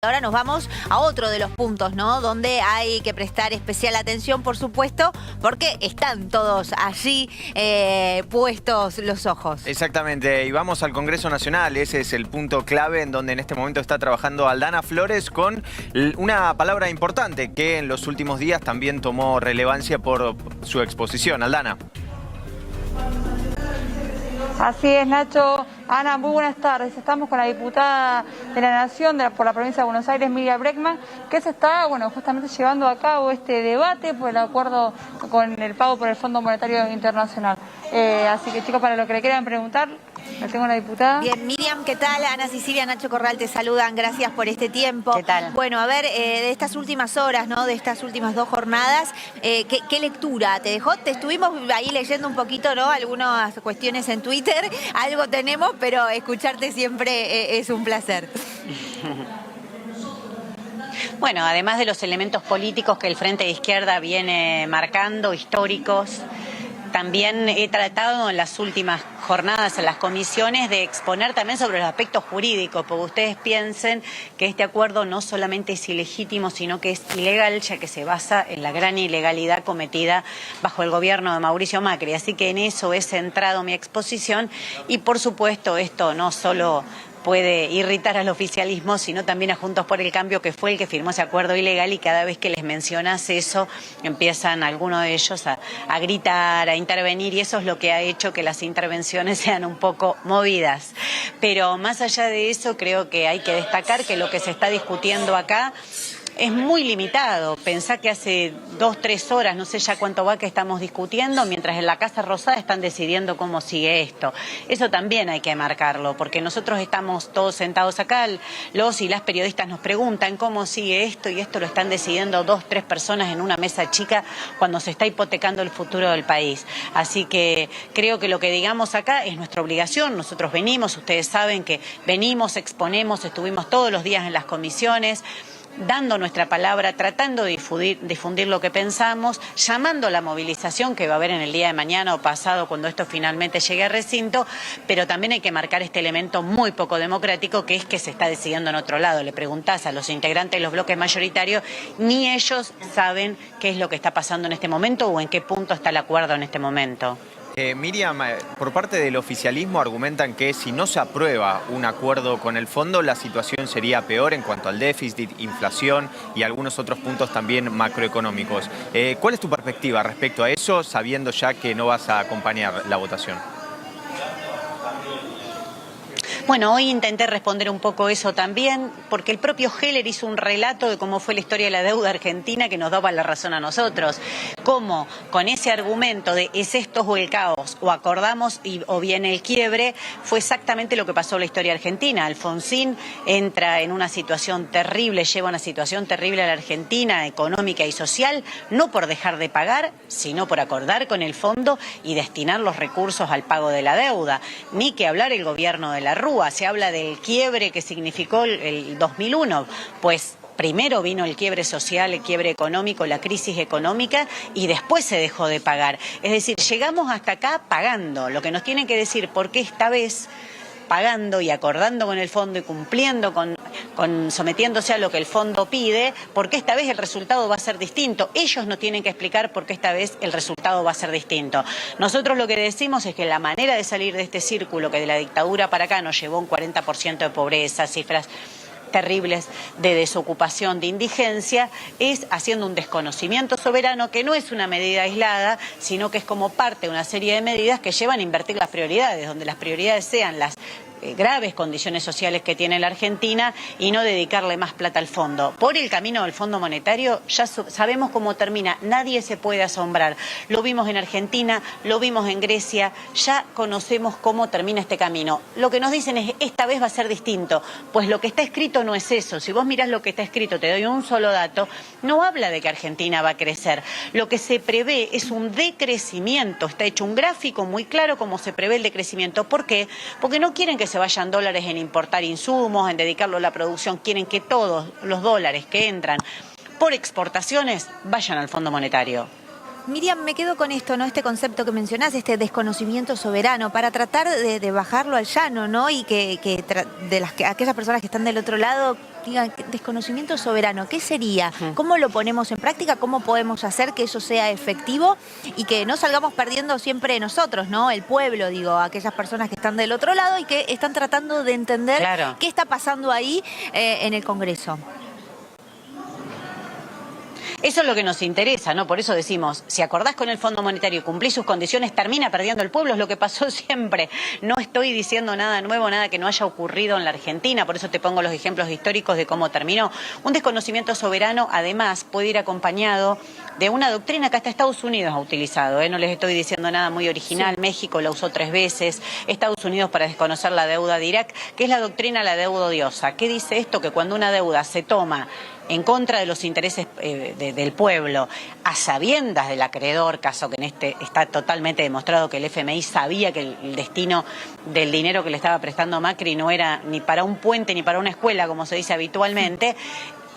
Ahora nos vamos a otro de los puntos, ¿no? Donde hay que prestar especial atención, por supuesto, porque están todos allí puestos los ojos. Exactamente, y vamos al Congreso Nacional. Ese es el punto clave en donde en este momento está trabajando Aldana Flores con una palabra importante que en los últimos días también tomó relevancia por su exposición. Aldana. Así es, Nacho. Ana, muy buenas tardes. Estamos con la diputada de la Nación por la provincia de Buenos Aires, Miriam Bregman, que se está, justamente llevando a cabo este debate por el acuerdo con el pago por el Fondo Monetario Internacional. Así que, chicos, para lo que le quieran preguntar, la tengo a la diputada. Bien, Miriam, ¿qué tal? Ana Cecilia, Nacho Corral te saludan. Gracias por este tiempo. ¿Qué tal? Bueno, a ver, de estas últimas horas, ¿no? De estas últimas dos jornadas, ¿qué lectura te dejó? Te estuvimos ahí leyendo un poquito, ¿no? Algunas cuestiones en Twitter. Algo tenemos, pero escucharte siempre es un placer. Bueno, además de los elementos políticos que el Frente de Izquierda viene marcando, históricos, también he tratado en las últimas jornadas en las comisiones de exponer también sobre los aspectos jurídicos, porque ustedes piensen que este acuerdo no solamente es ilegítimo, sino que es ilegal, ya que se basa en la gran ilegalidad cometida bajo el gobierno de Mauricio Macri. Así que en eso he centrado mi exposición y, por supuesto, esto no solo puede irritar al oficialismo, sino también a Juntos por el Cambio, que fue el que firmó ese acuerdo ilegal, y cada vez que les mencionas eso, empiezan algunos de ellos a gritar, a intervenir, y eso es lo que ha hecho que las intervenciones sean un poco movidas. Pero más allá de eso, creo que hay que destacar que lo que se está discutiendo acá es muy limitado. Pensá que hace 2, 3 horas, no sé ya cuánto va, que estamos discutiendo, mientras en la Casa Rosada están decidiendo cómo sigue esto. Eso también hay que marcarlo, porque nosotros estamos todos sentados acá, los y las periodistas nos preguntan cómo sigue esto, y esto lo están decidiendo 2, 3 personas en una mesa chica cuando se está hipotecando el futuro del país. Así que creo que lo que digamos acá es nuestra obligación. Nosotros venimos, ustedes saben que venimos, exponemos, estuvimos todos los días en las comisiones, dando nuestra palabra, tratando de difundir lo que pensamos, llamando a la movilización que va a haber en el día de mañana o pasado cuando esto finalmente llegue a recinto, pero también hay que marcar este elemento muy poco democrático, que es que se está decidiendo en otro lado. Le preguntás a los integrantes de los bloques mayoritarios, ni ellos saben qué es lo que está pasando en este momento o en qué punto está el acuerdo en este momento. Miriam, por parte del oficialismo argumentan que si no se aprueba un acuerdo con el fondo, la situación sería peor en cuanto al déficit, inflación y algunos otros puntos también macroeconómicos. ¿Cuál es tu perspectiva respecto a eso, sabiendo ya que no vas a acompañar la votación? Bueno, hoy intenté responder un poco eso también, porque el propio Heller hizo un relato de cómo fue la historia de la deuda argentina que nos daba la razón a nosotros. Cómo con ese argumento de es esto o el caos, o acordamos o viene el quiebre, fue exactamente lo que pasó en la historia argentina. Alfonsín entra en una situación terrible, lleva una situación terrible a la Argentina, económica y social, no por dejar de pagar, sino por acordar con el fondo y destinar los recursos al pago de la deuda. Ni que hablar el gobierno de la Rúa. Se habla del quiebre que significó el 2001, pues primero vino el quiebre social, el quiebre económico, la crisis económica, y después se dejó de pagar. Es decir, llegamos hasta acá pagando. Lo que nos tienen que decir por qué esta vez, pagando y acordando con el fondo y cumpliendo sometiéndose a lo que el fondo pide, porque esta vez el resultado va a ser distinto. Ellos nos tienen que explicar por qué esta vez el resultado va a ser distinto. Nosotros lo que decimos es que la manera de salir de este círculo que de la dictadura para acá nos llevó un 40% de pobreza, cifras terribles de desocupación, de indigencia, es haciendo un desconocimiento soberano que no es una medida aislada, sino que es como parte de una serie de medidas que llevan a invertir las prioridades, donde las prioridades sean las graves condiciones sociales que tiene la Argentina y no dedicarle más plata al fondo. Por el camino del Fondo Monetario ya sabemos cómo termina, nadie se puede asombrar. Lo vimos en Argentina, lo vimos en Grecia, ya conocemos cómo termina este camino. Lo que nos dicen es esta vez va a ser distinto, pues lo que está escrito no es eso. Si vos mirás lo que está escrito, te doy un solo dato, no habla de que Argentina va a crecer. Lo que se prevé es un decrecimiento, está hecho un gráfico muy claro cómo se prevé el decrecimiento. ¿Por qué? Porque no quieren que se vayan dólares en importar insumos, en dedicarlo a la producción. Quieren que todos los dólares que entran por exportaciones vayan al Fondo Monetario. Miriam, me quedo con esto, ¿no? Este concepto que mencionás, este desconocimiento soberano, para tratar de bajarlo al llano, ¿no? Y aquellas personas que están del otro lado digan, desconocimiento soberano, ¿qué sería? ¿Cómo lo ponemos en práctica? ¿Cómo podemos hacer que eso sea efectivo? Y que no salgamos perdiendo siempre nosotros, ¿no? El pueblo, digo, aquellas personas que están del otro lado y que están tratando de entender qué está pasando ahí en el Congreso. Eso es lo que nos interesa, ¿no? Por eso decimos, si acordás con el Fondo Monetario y cumplís sus condiciones, termina perdiendo el pueblo, es lo que pasó siempre. No estoy diciendo nada nuevo, nada que no haya ocurrido en la Argentina, por eso te pongo los ejemplos históricos de cómo terminó. Un desconocimiento soberano, además, puede ir acompañado de una doctrina que hasta Estados Unidos ha utilizado, ¿eh? No les estoy diciendo nada muy original. Sí. México la usó 3 veces, Estados Unidos para desconocer la deuda de Irak, que es la doctrina la deuda odiosa. ¿Qué dice esto? Que cuando una deuda se toma en contra de los intereses del pueblo, a sabiendas del acreedor, caso que en este está totalmente demostrado que el FMI sabía que el destino del dinero que le estaba prestando Macri no era ni para un puente ni para una escuela, como se dice habitualmente,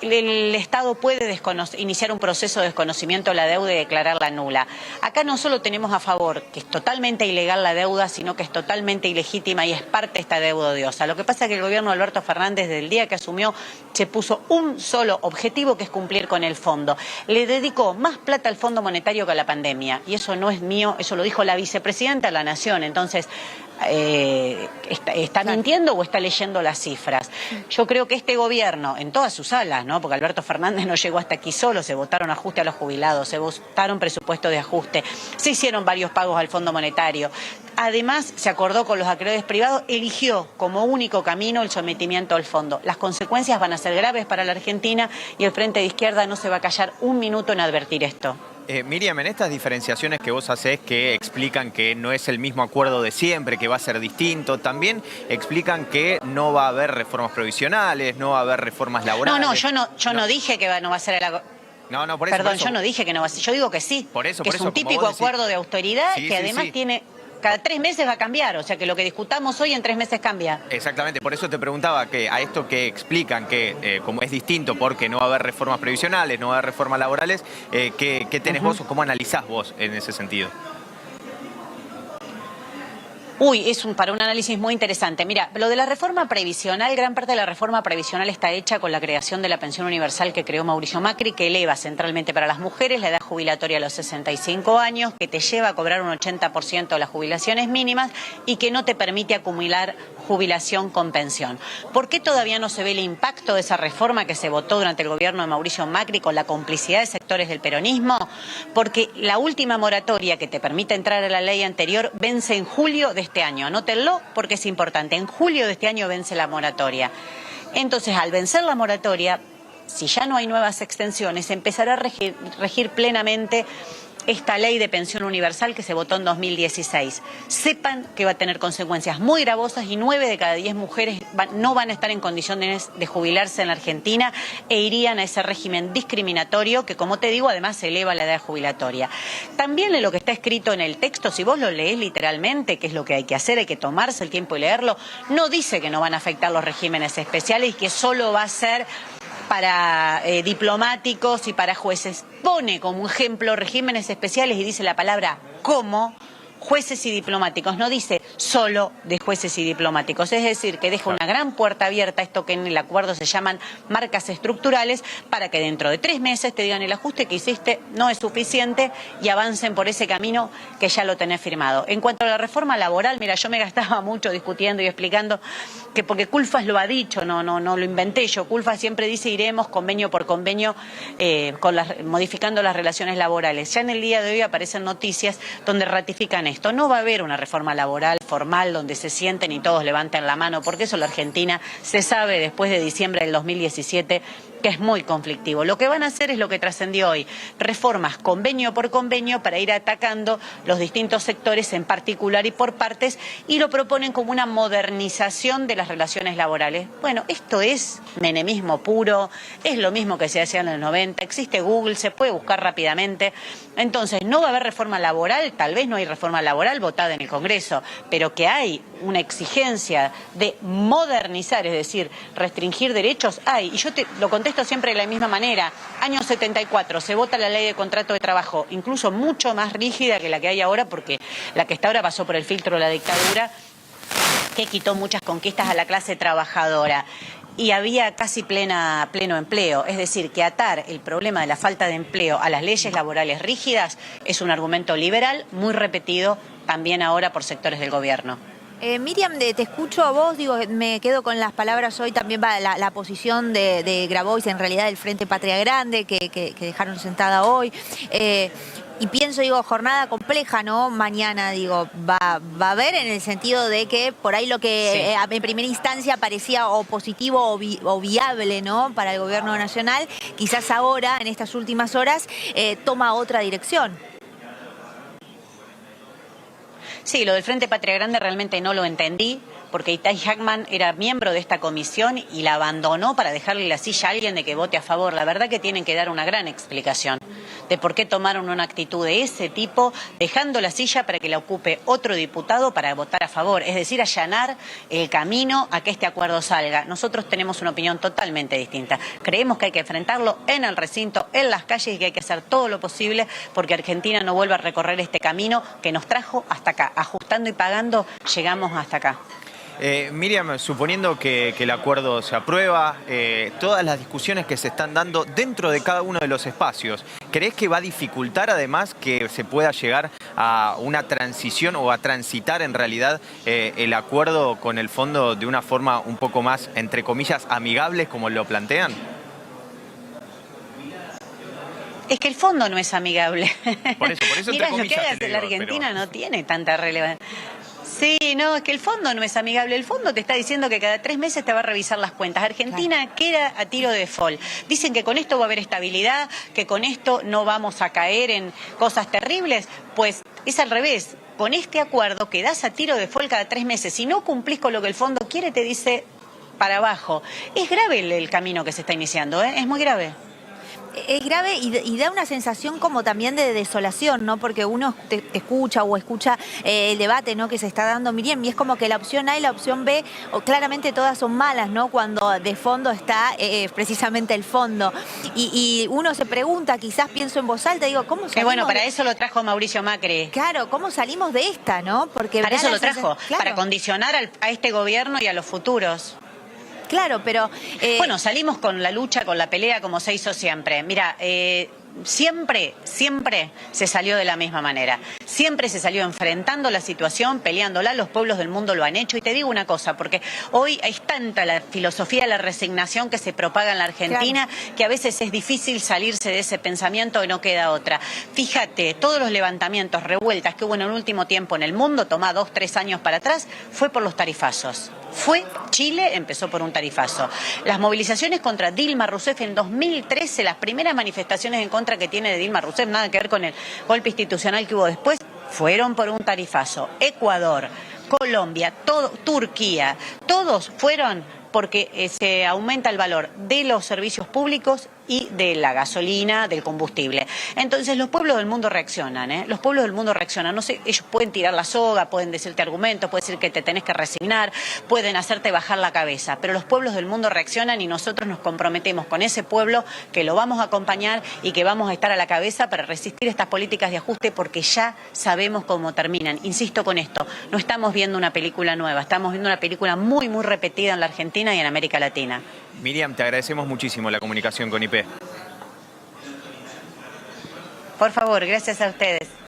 el Estado puede iniciar un proceso de desconocimiento de la deuda y declararla nula. Acá no solo tenemos a favor que es totalmente ilegal la deuda, sino que es totalmente ilegítima y es parte de esta deuda odiosa. Lo que pasa es que el gobierno de Alberto Fernández, desde el día que asumió, se puso un solo objetivo, que es cumplir con el fondo. Le dedicó más plata al Fondo Monetario que a la pandemia. Y eso no es mío, eso lo dijo la vicepresidenta de la Nación. Entonces, ¿está mintiendo o está leyendo las cifras? Yo creo que este gobierno, en todas sus alas, ¿no? Porque Alberto Fernández no llegó hasta aquí solo, se votaron ajuste a los jubilados, se votaron presupuestos de ajuste, se hicieron varios pagos al Fondo Monetario. Además, se acordó con los acreedores privados, eligió como único camino el sometimiento al fondo. Las consecuencias van a ser graves para la Argentina y el Frente de Izquierda no se va a callar un minuto en advertir esto. Miriam, en estas diferenciaciones que vos hacés que explican que no es el mismo acuerdo de siempre, que va a ser distinto, también explican que no va a haber reformas provisionales, no va a haber reformas laborales. Yo no dije que no va a ser el acuerdo. No, por eso. Perdón, yo no dije que no va a ser, yo digo que sí. Que es un típico acuerdo de austeridad que además tiene... Cada 3 meses va a cambiar, o sea que lo que discutamos hoy en 3 meses cambia. Exactamente, por eso te preguntaba que a esto que explican que como es distinto porque no va a haber reformas previsionales, no va a haber reformas laborales, ¿qué tenés vos o cómo analizás vos en ese sentido? Es para un análisis muy interesante. Mira, lo de la reforma previsional, gran parte de la reforma previsional está hecha con la creación de la pensión universal que creó Mauricio Macri, que eleva centralmente para las mujeres la edad jubilatoria a los 65 años, que te lleva a cobrar un 80% de las jubilaciones mínimas y que no te permite acumular jubilación con pensión. ¿Por qué todavía no se ve el impacto de esa reforma que se votó durante el gobierno de Mauricio Macri con la complicidad de sectores del peronismo? Porque la última moratoria que te permite entrar a la ley anterior vence en julio de este año. Anótenlo porque es importante. En julio de este año vence la moratoria. Entonces, al vencer la moratoria, si ya no hay nuevas extensiones, empezará a regir plenamente esta ley de pensión universal que se votó en 2016. Sepan que va a tener consecuencias muy gravosas y 9 de cada 10 mujeres no van a estar en condiciones de jubilarse en la Argentina e irían a ese régimen discriminatorio que, como te digo, además eleva la edad jubilatoria. También en lo que está escrito en el texto, si vos lo lees literalmente, que es lo que hay que hacer, hay que tomarse el tiempo y leerlo, no dice que no van a afectar los regímenes especiales y que solo va a ser para diplomáticos y para jueces. Pone como ejemplo regímenes especiales y dice la palabra como jueces y diplomáticos, no dice solo de jueces y diplomáticos, es decir, que deja una gran puerta abierta a esto que en el acuerdo se llaman marcas estructurales para que dentro de 3 meses te digan el ajuste que hiciste no es suficiente y avancen por ese camino que ya lo tenés firmado. En cuanto a la reforma laboral, mira, yo me gastaba mucho discutiendo y explicando que porque Culfas lo ha dicho, no lo inventé yo, Culfas siempre dice iremos convenio por convenio modificando las relaciones laborales. Ya en el día de hoy aparecen noticias donde ratifican esto. No va a haber una reforma laboral formal donde se sienten y todos levanten la mano, porque eso la Argentina se sabe después de diciembre del 2017 que es muy conflictivo. Lo que van a hacer es lo que trascendió hoy, reformas convenio por convenio para ir atacando los distintos sectores en particular y por partes, y lo proponen como una modernización de las relaciones laborales. Bueno, esto es menemismo puro, es lo mismo que se hacía en los 90, existe Google, se puede buscar rápidamente. Entonces, no va a haber reforma laboral, tal vez no hay reforma laboral votada en el Congreso, pero que hay una exigencia de modernizar, es decir, restringir derechos, hay. Y yo te lo contesto siempre de la misma manera. Año 74 se vota la ley de contrato de trabajo, incluso mucho más rígida que la que hay ahora, porque la que está ahora pasó por el filtro de la dictadura, que quitó muchas conquistas a la clase trabajadora. Y había casi pleno empleo, es decir, que atar el problema de la falta de empleo a las leyes laborales rígidas es un argumento liberal muy repetido también ahora por sectores del gobierno. Miriam, te escucho a vos, digo, me quedo con las palabras hoy, también va la posición de Grabois, en realidad del Frente Patria Grande, que dejaron sentada hoy. Y pienso, digo, jornada compleja, ¿no? Mañana, digo, va a haber en el sentido de que por ahí lo que en primera instancia parecía o positivo o viable, ¿no? Para el gobierno nacional, quizás ahora, en estas últimas horas, toma otra dirección. Sí, lo del Frente Patria Grande realmente no lo entendí, porque Itay Hackman era miembro de esta comisión y la abandonó para dejarle la silla a alguien de que vote a favor. La verdad que tienen que dar una gran explicación de por qué tomaron una actitud de ese tipo, dejando la silla para que la ocupe otro diputado para votar a favor, es decir, allanar el camino a que este acuerdo salga. Nosotros tenemos una opinión totalmente distinta. Creemos que hay que enfrentarlo en el recinto, en las calles, y que hay que hacer todo lo posible porque Argentina no vuelva a recorrer este camino que nos trajo hasta acá. Ajustando y pagando, llegamos hasta acá. Miriam, suponiendo que el acuerdo se aprueba, todas las discusiones que se están dando dentro de cada uno de los espacios, ¿crees que va a dificultar además que se pueda llegar a una transición o a transitar en realidad el acuerdo con el fondo de una forma un poco más, entre comillas, amigables como lo plantean? Es que el fondo no es amigable. Por eso Mirá, entre lo que comillas, hagas te en la digo, Argentina pero... no tiene tanta relevancia. Sí, no, es que el fondo no es amigable. El fondo te está diciendo que cada 3 meses te va a revisar las cuentas. Argentina queda a tiro de default. Dicen que con esto va a haber estabilidad, que con esto no vamos a caer en cosas terribles. Pues es al revés. Con este acuerdo quedás a tiro de default cada 3 meses. Si no cumplís con lo que el fondo quiere, te dice para abajo. Es grave el camino que se está iniciando, ¿eh? Es muy grave. Es grave y da una sensación como también de desolación, ¿no? Porque uno te escucha o escucha el debate, ¿no? Que se está dando, Miriam, y es como que la opción A y la opción B, claramente todas son malas, ¿no? Cuando de fondo está precisamente el fondo. Y uno se pregunta, quizás pienso en voz alta, digo, ¿cómo salimos? Que bueno, para eso lo trajo Mauricio Macri. Claro, ¿cómo salimos de esta, no? Porque para eso lo trajo, claro, para condicionar a este gobierno y a los futuros. Claro, pero... Bueno, salimos con la lucha, con la pelea, como se hizo siempre. Mira, siempre se salió de la misma manera. Siempre se salió enfrentando la situación, peleándola. Los pueblos del mundo lo han hecho. Y te digo una cosa, porque hoy hay tanta la filosofía de la resignación que se propaga en la Argentina, claro, que a veces es difícil salirse de ese pensamiento y no queda otra. Fíjate, todos los levantamientos, revueltas que hubo en el último tiempo en el mundo, toma 2, 3 años para atrás, fue por los tarifazos. Chile empezó por un tarifazo. Las movilizaciones contra Dilma Rousseff en 2013, las primeras manifestaciones en contra que tiene de Dilma Rousseff, nada que ver con el golpe institucional que hubo después, fueron por un tarifazo. Ecuador, Colombia, Turquía, todos fueron porque se aumenta el valor de los servicios públicos y de la gasolina, del combustible. Entonces los pueblos del mundo reaccionan, ¿eh? Los pueblos del mundo reaccionan. No sé, ellos pueden tirar la soga, pueden decirte argumentos, pueden decir que te tenés que resignar, pueden hacerte bajar la cabeza, pero los pueblos del mundo reaccionan y nosotros nos comprometemos con ese pueblo que lo vamos a acompañar y que vamos a estar a la cabeza para resistir estas políticas de ajuste porque ya sabemos cómo terminan. Insisto con esto, no estamos viendo una película nueva, estamos viendo una película muy, muy repetida en la Argentina y en América Latina. Miriam, te agradecemos muchísimo la comunicación con IP. Por favor, gracias a ustedes.